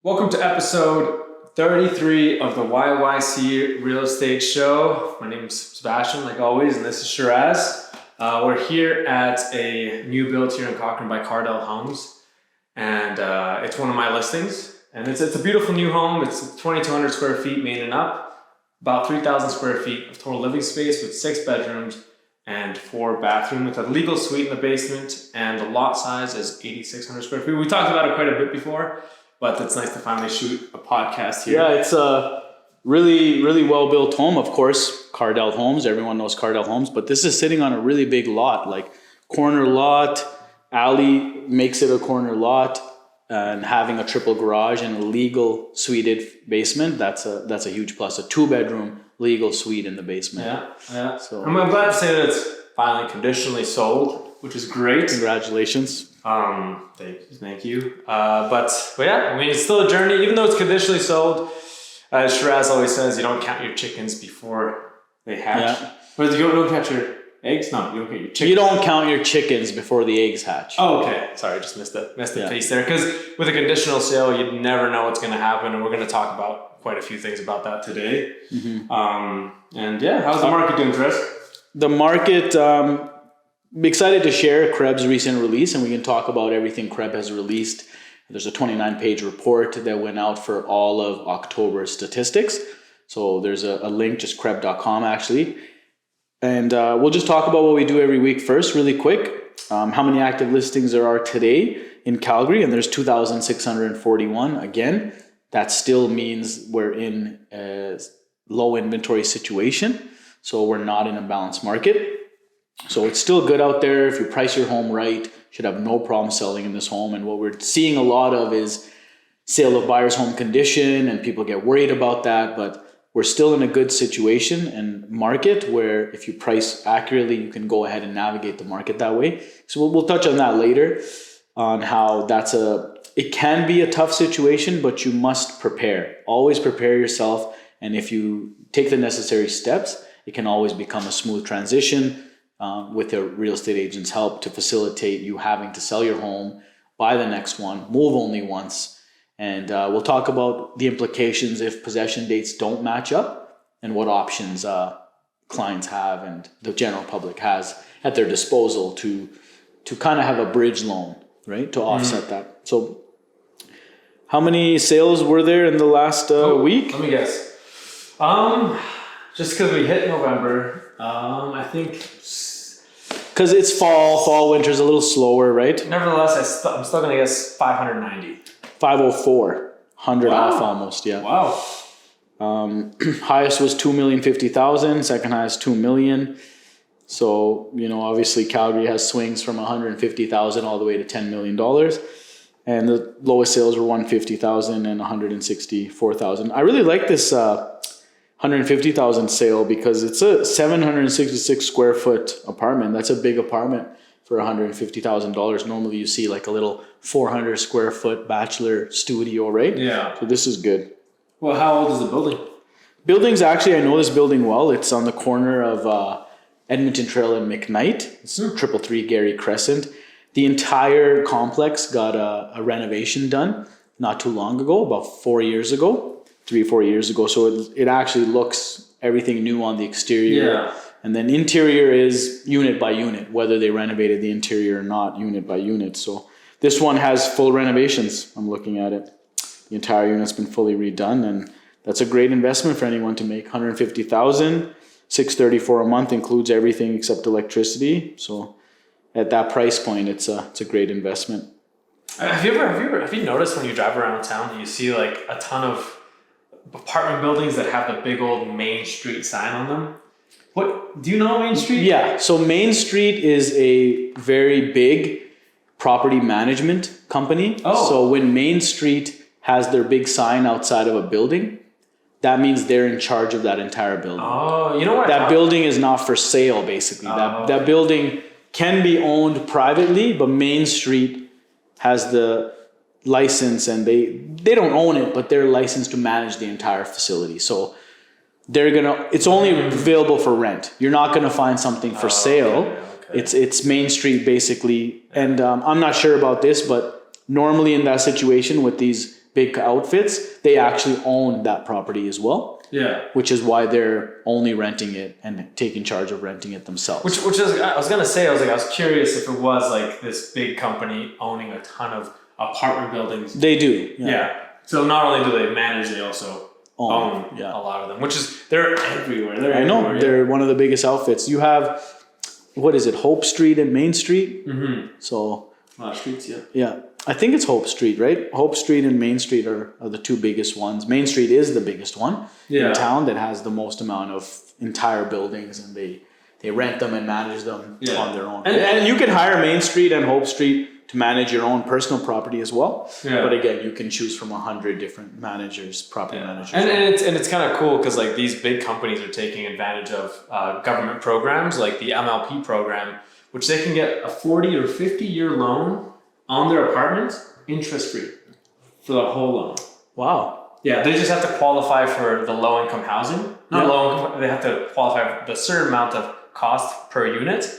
Welcome to episode 33 of the YYC Real Estate Show. My name is Sebastian, like always, and this is Shiraz. We're here at a new build here in Cochrane by Cardell Homes, and it's one of my listings. And it's a beautiful new home. It's 2,200 square feet main and up, about 3,000 square feet of total living space with 6 bedrooms and 4 bathrooms with a legal suite in the basement, and the lot size is 8,600 square feet. We talked about it quite a bit before, but it's nice to finally shoot a podcast here. Yeah, it's a really well-built home. Of course, Cardell Homes, everyone knows Cardell Homes, but this is sitting on a really big lot, like corner lot, alley makes it a corner lot, and having a triple garage and a legal suited basement, that's a huge plus. A 2-bedroom legal suite in the basement. Yeah. So I'm glad to say that it's finally conditionally sold, which is great. Congratulations. Thank you. But yeah, I mean, it's still a journey, even though it's conditionally sold. As Shiraz always says, you don't count your chickens before they hatch. Yeah. But you don't count your eggs? No, you don't count your chickens. You don't count your chickens before the eggs hatch. Oh, okay. Sorry, I just missed the piece there. Because with a conditional sale, you never know what's going to happen, and we're going to talk about quite a few things about that today. Mm-hmm. And yeah, how's the market doing, Chris? The market, I'm excited to share Krebs' recent release, and we can talk about everything Krebs has released. There's a 29-page report that went out for all of October's statistics. So there's a link, just Krebs.com actually. And we'll just talk about what we do every week first, really quick. How many active listings there are today in Calgary, and there's 2,641. Again, that still means we're in a low inventory situation. So we're not in a balanced market. So it's still good out there. If you price your home right, you should have no problem selling in this home. And what we're seeing a lot of is sale of buyer's home condition, and people get worried about that. But we're still in a good situation and market where if you price accurately, you can go ahead and navigate the market that way. So we'll touch on that later, on how it can be a tough situation, but you must prepare. Always prepare yourself. And if you take the necessary steps, it can always become a smooth transition. With a real estate agent's help to facilitate you having to sell your home, buy the next one, move only once. And we'll talk about the implications if possession dates don't match up and what options clients have and the general public has at their disposal to kind of have a bridge loan, right, to offset that. So how many sales were there in the last week? Let me guess. Just because we hit November, I think... Because it's fall, winter's a little slower, right? Nevertheless, I'm still going to guess 590. 504, 100 off almost, yeah. Wow. Highest was 2,050,000, second highest 2 million. So, obviously Calgary has swings from 150,000 all the way to $10 million. And the lowest sales were 150,000 and 164,000. I really like this 150,000 sale because it's a 766 square foot apartment. That's a big apartment for $150,000. Normally you see like a little 400 square foot bachelor studio, right? Yeah. So this is good. Well, how old is the building? Building's actually, I know this building well. It's on the corner of Edmonton Trail and McKnight. It's 333 Gary Crescent. The entire complex got a renovation done not too long ago, about 4 years ago. 3-4 years ago, so it actually looks everything new on the exterior. Yeah. And then interior is unit by unit, whether they renovated the interior or not, unit by unit. So this one has full renovations. I'm looking at it. The entire unit's been fully redone, and that's a great investment for anyone to make. 150,000, $634 a month, includes everything except electricity. So at that price point, it's a great investment. Have you noticed when you drive around town that you see like a ton of apartment buildings that have the big old Main Street sign on them? What do you know Main Street? Yeah, so Main Street is a very big property management company. Oh. So when Main Street has their big sign outside of a building, that means they're in charge of that entire building. Oh, you know what? That building is not for sale, basically. That building can be owned privately, but Main Street has the license, and they don't own it, but they're licensed to manage the entire facility. So it's only available for rent. You're not gonna find something for sale. Okay. It's Main Street basically, and I'm not sure about this, but normally in that situation with these big outfits, they actually own that property as well. Yeah. Which is why they're only renting it and taking charge of renting it themselves. Which is, I was gonna say, I was curious if it was like this big company owning a ton of apartment buildings. They do. Yeah. So not only do they manage, they also own a lot of them, which is, they're everywhere. I know, they're one of the biggest outfits. You have, what is it, Hope Street and Main Street? Mm-hmm. So, a lot of streets, yeah. Yeah, I think it's Hope Street, right? Hope Street and Main Street are the two biggest ones. Main Street is the biggest one in town that has the most amount of entire buildings, and they rent them and manage them on their own. And you can hire Main Street and Hope Street to manage your own personal property as well. Yeah. But again, you can choose from 100 different managers, property managers. And it's kind of cool because like these big companies are taking advantage of government programs like the MLP program, which they can get a 40 or 50-year loan on their apartment, interest-free for the whole loan. Wow. Yeah, they just have to qualify for the low-income housing. Not low-income, they have to qualify for the certain amount of cost per unit.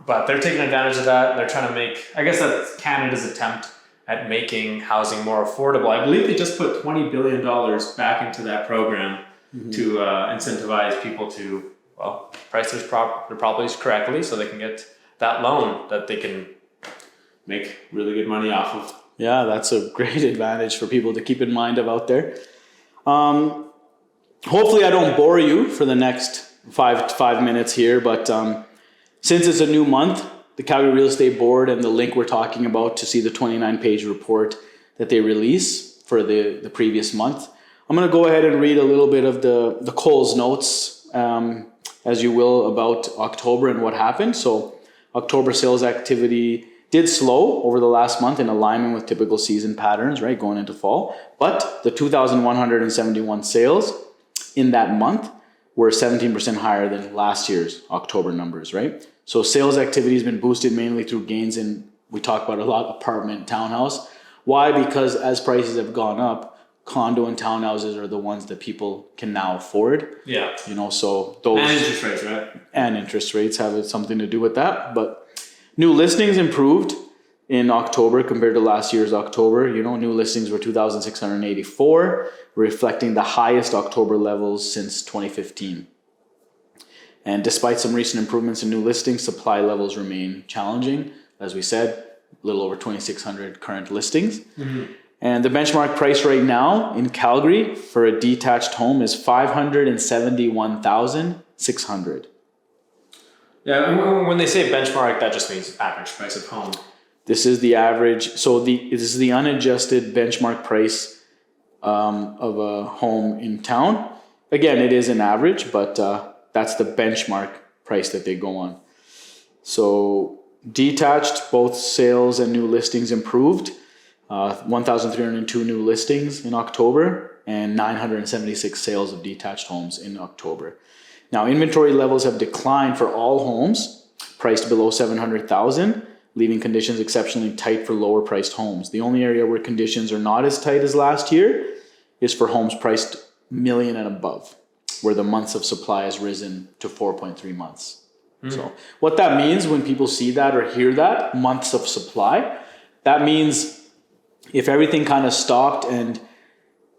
But they're taking advantage of that. They're trying to make, I guess that's Canada's attempt at making housing more affordable. I believe they just put $20 billion back into that program to incentivize people to, well, price their properties correctly so they can get that loan that they can make really good money off of. Yeah, that's a great advantage for people to keep in mind of out there. Hopefully I don't bore you for the next five minutes here, but since it's a new month, the Calgary Real Estate Board and the link we're talking about to see the 29-page report that they release for the previous month, I'm going to go ahead and read a little bit of the Coles notes, as you will, about October and what happened. So October sales activity did slow over the last month in alignment with typical season patterns, right, going into fall. But the 2,171 sales in that month were 17% higher than last year's October numbers, right? So sales activity has been boosted mainly through gains in, we talk about a lot, apartment, townhouse. Why? Because as prices have gone up, condo and townhouses are the ones that people can now afford. Yeah. You know, so those... And interest rates, right? And interest rates have something to do with that. But new listings improved in October compared to last year's October. You know, new listings were 2,684, reflecting the highest October levels since 2015. And despite some recent improvements in new listings, supply levels remain challenging. As we said, a little over 2,600 current listings. Mm-hmm. And the benchmark price right now in Calgary for a detached home is $571,600. Yeah, and when they say benchmark, that just means average price of home. This is the average. So this is the unadjusted benchmark price of a home in town. Again, it is an average, but that's the benchmark price that they go on. So detached, both sales and new listings improved. 1,302 new listings in October and 976 sales of detached homes in October. Now, inventory levels have declined for all homes priced below $700,000, leaving conditions exceptionally tight for lower priced homes. The only area where conditions are not as tight as last year is for homes priced million and above, where the months of supply has risen to 4.3 months. So what that means when people see that or hear that, months of supply, that means if everything kind of stopped, and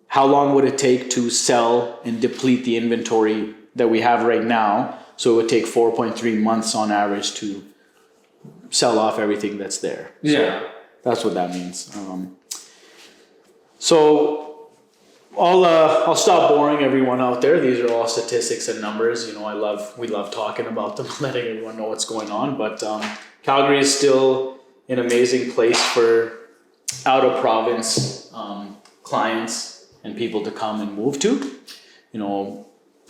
how long would it take to sell and deplete the inventory that we have right now? So it would take 4.3 months on average to sell off everything that's there. Yeah. So that's what that means. So I'll stop boring everyone out there. These are all statistics and numbers. You know, we love talking about them, letting everyone know what's going on. But Calgary is still an amazing place for out of province clients and people to come and move to. You know,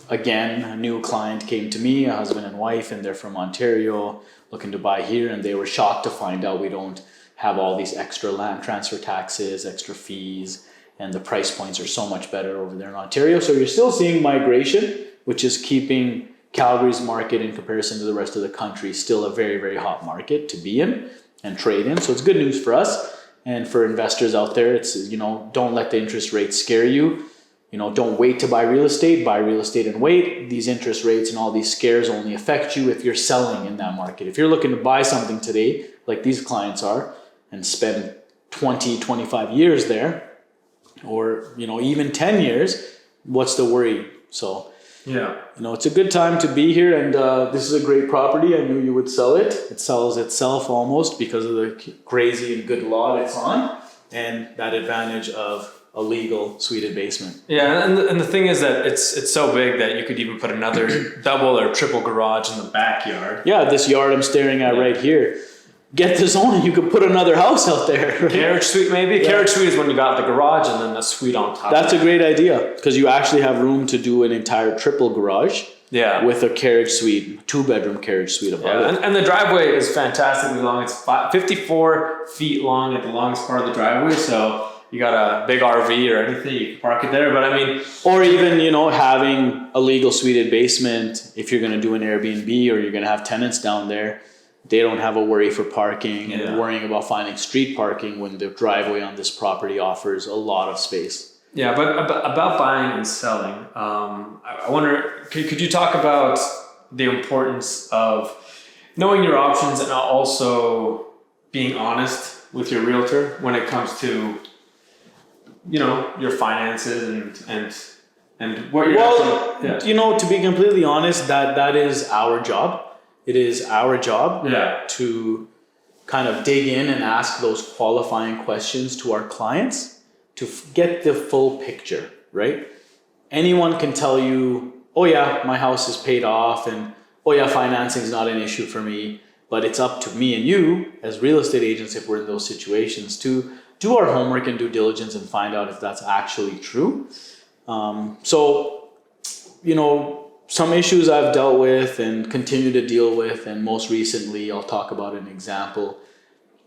again, a new client came to me, a husband and wife, and they're from Ontario looking to buy here, and they were shocked to find out we don't have all these extra land transfer taxes, extra fees, and the price points are so much better over there in Ontario. So you're still seeing migration, which is keeping Calgary's market in comparison to the rest of the country still a very, very hot market to be in and trade in. So it's good news for us. And for investors out there, it's, you know, don't let the interest rates scare you. You know, don't wait to buy real estate and wait. These interest rates and all these scares only affect you if you're selling in that market. If you're looking to buy something today, like these clients are, and spend 20, 25 years there, or, even 10 years, what's the worry? So, Yeah. it's a good time to be here, and this is a great property. I knew you would sell it. It sells itself almost because of the crazy and good lot it's on, and that advantage of a legal suited basement. Yeah, and the thing is that it's so big that you could even put another double or triple garage in the backyard. Yeah, this yard I'm staring at right here. Get this on, and you could put another house out there. Right? Carriage suite, maybe. Yeah. Carriage suite is when you got the garage and then a suite on top. That's a great idea because you actually have room to do an entire triple garage. Yeah. With a carriage suite, 2-bedroom carriage suite above it. And the driveway is fantastically long. It's 54 feet long at the longest part of the driveway. So you got a big RV or anything, you can park it there. But I mean, or even, having a legal suited basement, if you're going to do an Airbnb or you're going to have tenants down there, they don't have a worry for parking and worrying about finding street parking when the driveway on this property offers a lot of space. Yeah, but about buying and selling, I wonder, could you talk about the importance of knowing your options and also being honest with your realtor when it comes to, your finances and what you're to be completely honest, that is our job. It is our job to kind of dig in and ask those qualifying questions to our clients to get the full picture, right? Anyone can tell you, oh yeah, my house is paid off, and oh yeah, financing is not an issue for me. But it's up to me and you as real estate agents, if we're in those situations, to do our homework and due diligence and find out if that's actually true. Some issues I've dealt with and continue to deal with, and most recently I'll talk about an example.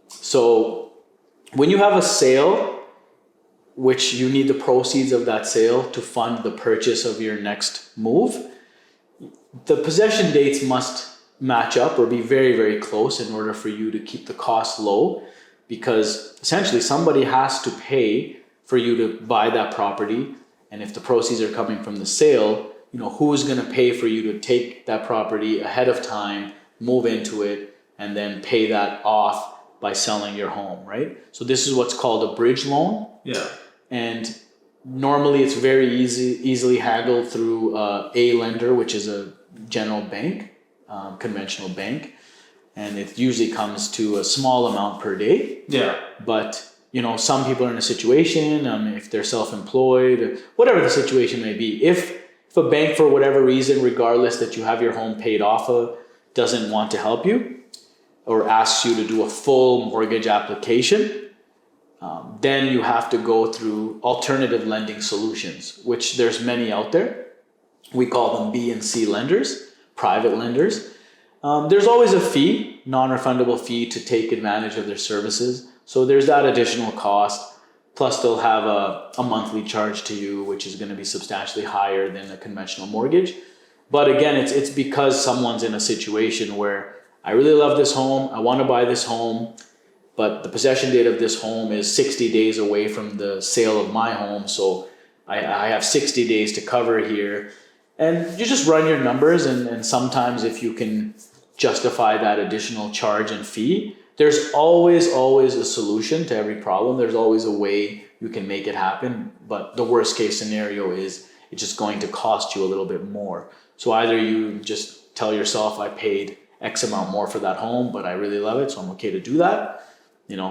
So when you have a sale, which you need the proceeds of that sale to fund the purchase of your next move, the possession dates must match up or be very, very close in order for you to keep the cost low, because essentially somebody has to pay for you to buy that property. And if the proceeds are coming from the sale, who's going to pay for you to take that property ahead of time, move into it, and then pay that off by selling your home, right? So this is what's called a bridge loan. Yeah. And normally it's very easily handled through a lender, which is a general bank, conventional bank. And it usually comes to a small amount per day. Yeah. But, some people are in a situation, if they're self-employed, whatever the situation may be, if a bank, for whatever reason, regardless that you have your home paid off of, doesn't want to help you or asks you to do a full mortgage application, then you have to go through alternative lending solutions, which there's many out there. We call them B and C lenders, private lenders. There's always a fee, non-refundable fee, to take advantage of their services. So there's that additional cost. Plus they'll have a monthly charge to you, which is going to be substantially higher than a conventional mortgage. But again, it's because someone's in a situation where I really love this home, I want to buy this home, but the possession date of this home is 60 days away from the sale of my home. So I have 60 days to cover here. And you just run your numbers, and sometimes if you can justify that additional charge and fee, there's always a solution to every problem. There's always a way you can make it happen. But the worst case scenario is it's just going to cost you a little bit more. So either you just tell yourself, I paid X amount more for that home, but I really love it, so I'm okay to do that.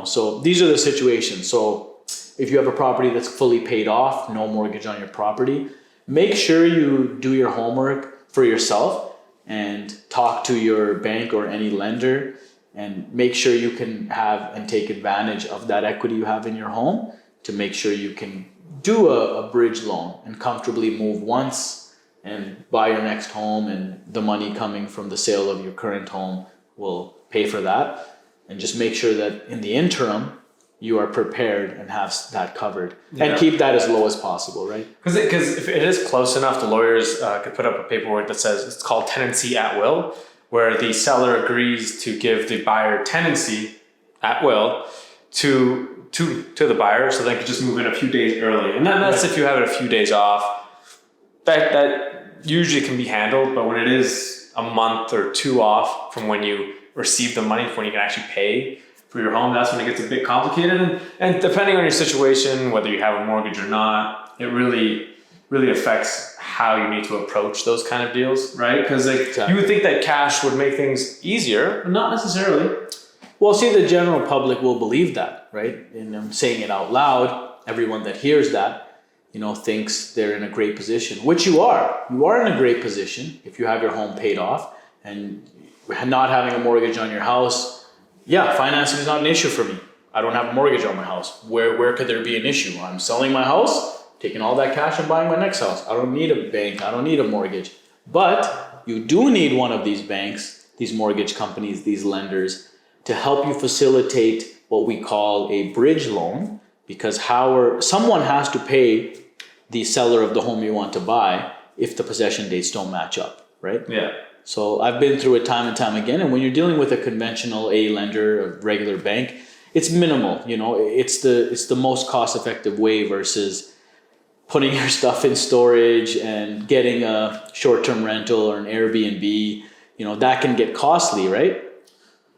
So these are the situations. So if you have a property that's fully paid off, no mortgage on your property, make sure you do your homework for yourself and talk to your bank or any lender, and make sure you can have and take advantage of that equity you have in your home to make sure you can do a bridge loan and comfortably move once and buy your next home, and the money coming from the sale of your current home will pay for that. And just make sure that in the interim, you are prepared and have that covered, and keep that as low as possible, right? Because if it is close enough, the lawyers could put up a paperwork that says it's called tenancy at will, where the seller agrees to give the buyer tenancy at will to the buyer, so they could just move in a few days early. And that's if you have it a few days off. That usually can be handled, but when it is a month or two off from when you receive the money, from when you can actually pay for your home, that's when it gets a bit complicated. And depending on your situation, whether you have a mortgage or not, it really affects how you need to approach those kind of deals, right? Because you would think that cash would make things easier, but not necessarily. Well, see, the general public will believe that, right? And I'm saying it out loud. Everyone that hears that, thinks they're in a great position, which you are. You are in a great position if you have your home paid off and not having a mortgage on your house. Yeah, financing is not an issue for me. I don't have a mortgage on my house. Where could there be an issue? I'm selling my house, taking all that cash and buying my next house. I don't need a bank. I don't need a mortgage. But you do need one of these banks, these mortgage companies, these lenders, to help you facilitate what we call a bridge loan, because someone has to pay the seller of the home you want to buy if the possession dates don't match up, right? Yeah. So I've been through it time and time again, and when you're dealing with a conventional lender, a regular bank, it's minimal. It's the most cost-effective way versus putting your stuff in storage and getting a short-term rental or an Airbnb. That can get costly, right?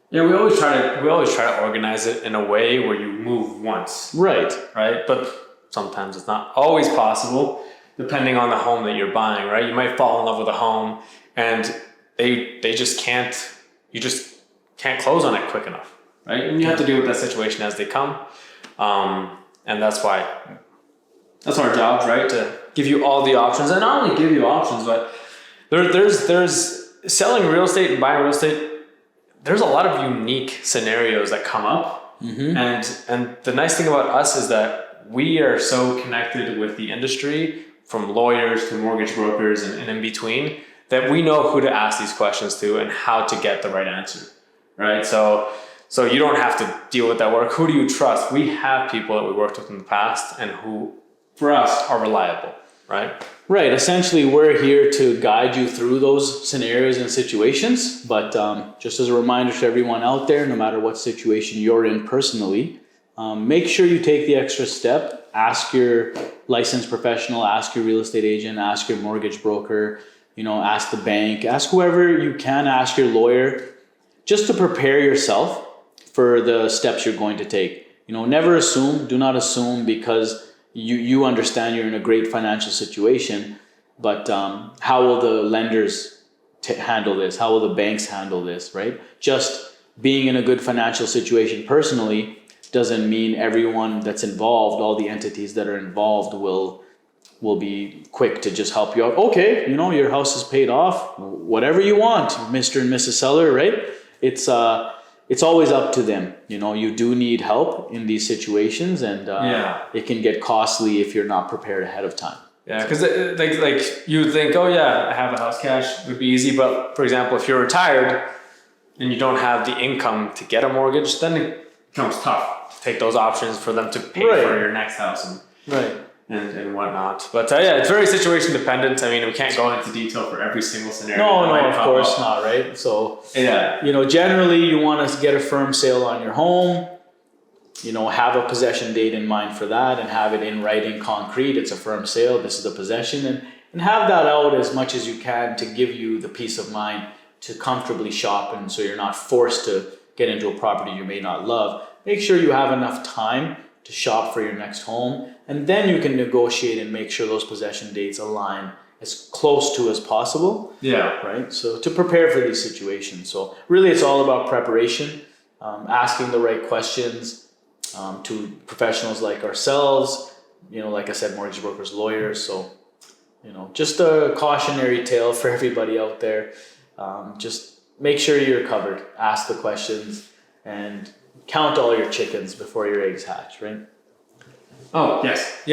Yeah, we always try to organize it in a way where you move once. Right. But sometimes it's not always possible, depending on the home that you're buying, right? You might fall in love with a home and they just can't, you just can't close on it quick enough, right? And you have to deal with that situation as they come. And that's why, that's our job, right? To give you all the options, and not only give you options, but there's selling real estate and buying real estate. There's a lot of unique scenarios that come up. Mm-hmm. And the nice thing about us is that we are so connected with the industry, from lawyers to mortgage brokers and in between, that we know who to ask these questions to and how to get the right answer, right? So you don't have to deal with that work. Who do you trust? We have people that we worked with in the past and who, for us, are reliable, right? Right. Essentially, we're here to guide you through those scenarios and situations. But just as a reminder to everyone out there, no matter what situation you're in personally, make sure you take the extra step. Ask your licensed professional, ask your real estate agent, ask your mortgage broker, ask the bank, ask whoever you can, ask your lawyer, just to prepare yourself for the steps you're going to take. Never assume, do not assume because you understand you're in a great financial situation, but how will the lenders handle this? How will the banks handle this, right? Just being in a good financial situation personally doesn't mean everyone that's involved, all the entities that are involved will be quick to just help you out. Okay, your house is paid off, whatever you want, Mr. and Mrs. Seller, right? It's always up to them. You do need help in these situations, and it can get costly if you're not prepared ahead of time. Yeah, because like you would think, oh yeah, I have a house cash, it would be easy. But for example, if you're retired and you don't have the income to get a mortgage, then it becomes tough to take those options for them to pay for your next house and whatnot. But it's very situation dependent. I mean, we can't go into detail for every single scenario. No, of course not, right? So, generally you want to get a firm sale on your home, have a possession date in mind for that and have it in writing, concrete. It's a firm sale. This is the possession, and have that out as much as you can to give you the peace of mind to comfortably shop, and so you're not forced to get into a property you may not love. Make sure you have enough time to shop for your next home, and then you can negotiate and make sure those possession dates align as close to as possible. Yeah. Right? So to prepare for these situations. So really it's all about preparation, asking the right questions to professionals like ourselves, like I said, mortgage brokers, lawyers. So, just a cautionary tale for everybody out there. Just make sure you're covered, ask the questions, and count all your chickens before your eggs hatch, right? Oh, yes.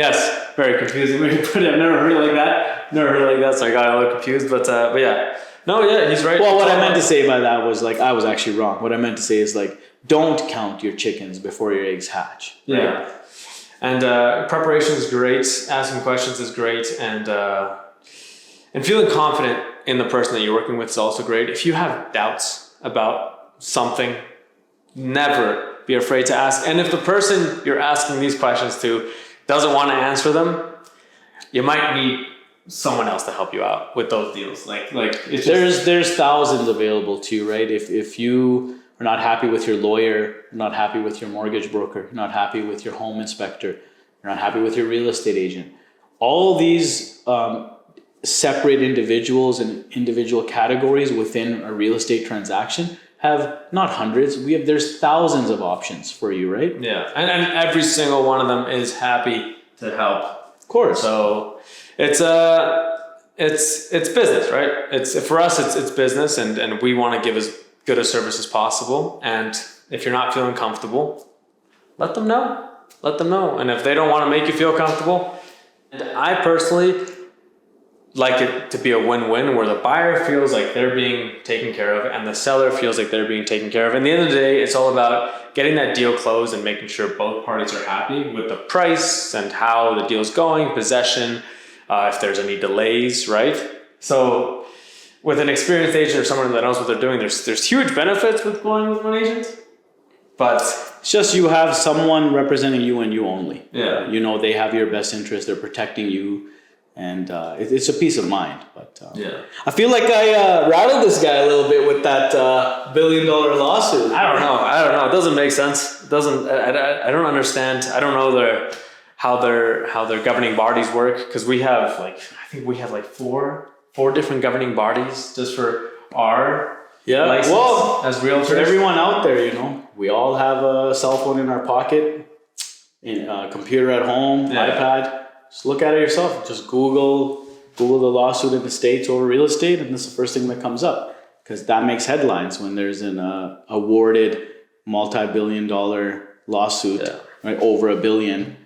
Very confusing when you put it. I've never heard it like that. So I got a little confused, but yeah. No, yeah, he's right. Well, what I meant to say by that was I was actually wrong. What I meant to say is don't count your chickens before your eggs hatch. Right? Yeah. And preparation is great. Asking questions is great. And feeling confident in the person that you're working with is also great. If you have doubts about something, never be afraid to ask. And if the person you're asking these questions to doesn't want to answer them, you might need someone else to help you out with those deals. Like it's there's thousands available to you, right? If you are not happy with your lawyer, you're not happy with your mortgage broker, you're not happy with your home inspector, you're not happy with your real estate agent. All these separate individuals and individual categories within a real estate transaction have not hundreds, there's thousands of options for you, right? Yeah, and every single one of them is happy to help. Of course. So it's business, right? It's for us, it's business, and we want to give as good a service as possible. And if you're not feeling comfortable, let them know. Let them know. And if they don't want to make you feel comfortable, and I personally like it to be a win-win where the buyer feels like they're being taken care of and the seller feels like they're being taken care of. And at the end of the day, it's all about getting that deal closed and making sure both parties are happy with the price and how the deal's going, possession, if there's any delays, right? So with an experienced agent or someone that knows what they're doing, there's huge benefits with going with one agent, but it's just you have someone representing you and you only. Yeah. You know, they have your best interest, they're protecting you. And it's a peace of mind. But yeah, I feel like I rattled this guy a little bit with that $1 billion lawsuit. I don't know. It doesn't make sense. It doesn't. I don't understand. I don't know how their governing bodies work, because we have I think we have four different governing bodies just for our license as realtors. For everyone out there, you know, we all have a cell phone in our pocket, a computer at home, iPad. Just look at it yourself. Just Google the lawsuit in the States over real estate, and this is the first thing that comes up, because that makes headlines when there's an awarded multi-billion-dollar lawsuit, right, over $1 billion.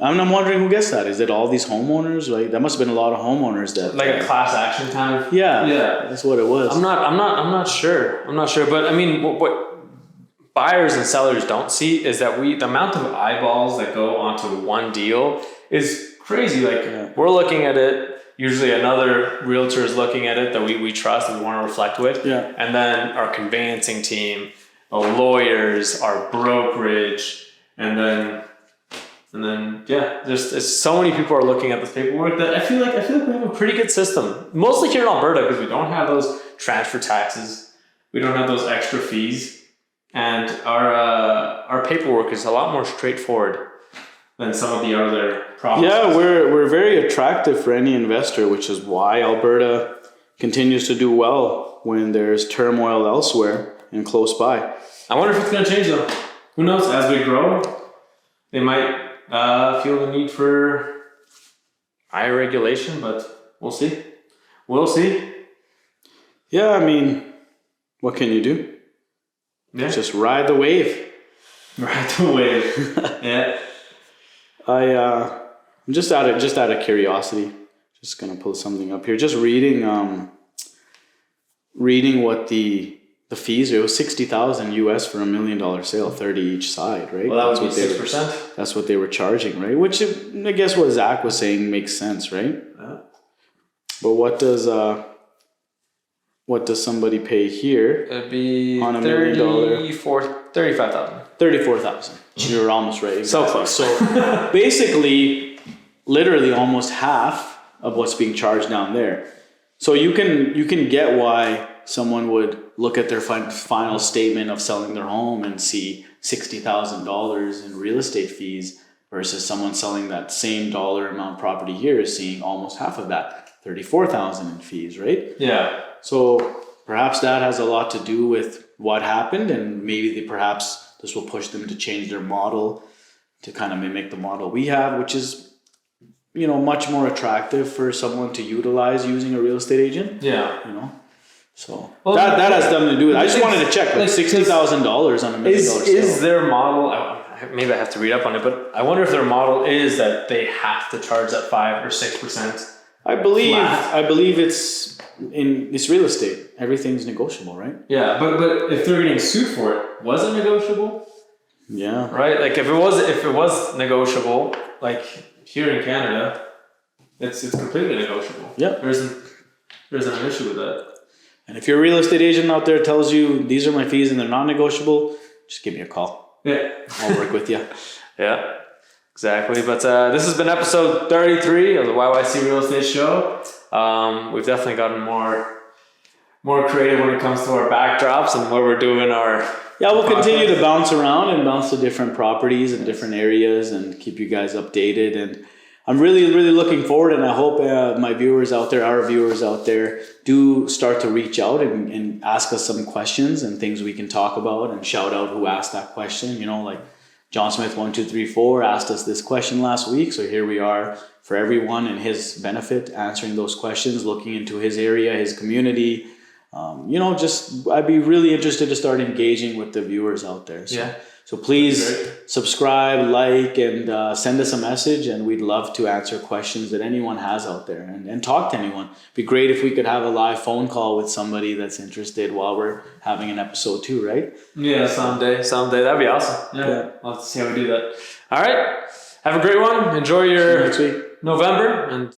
I'm wondering who gets that. Is it all these homeowners? Right, that must have been a lot of homeowners that a class action kind of. Yeah, that's what it was. I'm not sure. But I mean, what buyers and sellers don't see is that the amount of eyeballs that go onto one deal is crazy. We're looking at it, usually another realtor is looking at it that we trust and we want to reflect with. Yeah. And then our conveyancing team, our lawyers, our brokerage, and then there's so many people are looking at this paperwork that I feel like we have a pretty good system. Mostly here in Alberta, because we don't have those transfer taxes. We don't have those extra fees. And our paperwork is a lot more straightforward than some of the other provinces. Yeah, we're very attractive for any investor, which is why Alberta continues to do well when there's turmoil elsewhere and close by. I wonder if it's going to change though. Who knows? As we grow, they might feel the need for higher regulation, but we'll see. We'll see. Yeah, I mean, what can you do? Yeah. Just ride the wave. Ride the wave. Yeah. I'm just out of curiosity, just gonna pull something up here. Just reading what the fees are. It was $60,000 US for $1 million sale, 30 each side, right? Well, that would be 6%. That's what they were charging, right? Which I guess what Zach was saying makes sense, right? But what does somebody pay here? It'd be on $1 million. $35,000. $34,000. You're almost right. Exactly. So close. So basically, literally almost half of what's being charged down there. So you can get why someone would look at their final statement of selling their home and see $60,000 in real estate fees versus someone selling that same dollar amount property here is seeing almost half of that, $34,000 in fees, right? Yeah. So perhaps that has a lot to do with what happened, and maybe perhaps this will push them to change their model to kind of mimic the model we have, which is, you know, much more attractive for someone to utilize using a real estate agent. Yeah. You know, so that has something to do with it. I just wanted to check, like $60,000 on $1 million sale. Is their model? Maybe I have to read up on it, but I wonder if their model is that they have to charge that 5 or 6%. I believe it's real estate. Everything's negotiable, right? Yeah, but if they're getting sued for it, was it negotiable? Yeah. Right? Like if it was negotiable, like here in Canada, it's completely negotiable. Yeah. There isn't an issue with that. And if your real estate agent out there tells you these are my fees and they're not negotiable, just give me a call. Yeah. I'll work with you. Yeah. Exactly. But this has been episode 33 of the YYC Real Estate Show. We've definitely gotten more more creative when it comes to our backdrops and where we're doing our. Yeah, we'll continue to bounce around and bounce to different properties and different areas and keep you guys updated. And I'm really, really looking forward, and I hope my viewers out there, our viewers out there, do start to reach out and ask us some questions and things we can talk about, and shout out who asked that question. You know, like John Smith 1234 asked us this question last week, so here we are for everyone and his benefit, answering those questions, looking into his area, his community. You know, just I'd be really interested to start engaging with the viewers out there. So, Yeah. So please subscribe, like, and send us a message, and we'd love to answer questions that anyone has out there and talk to anyone. It'd be great if we could have a live phone call with somebody that's interested while we're having an episode too, right? Yeah, someday. That'd be awesome. Yeah. I'll have to see how we do that. All right. Have a great one. Enjoy your See you next week. November and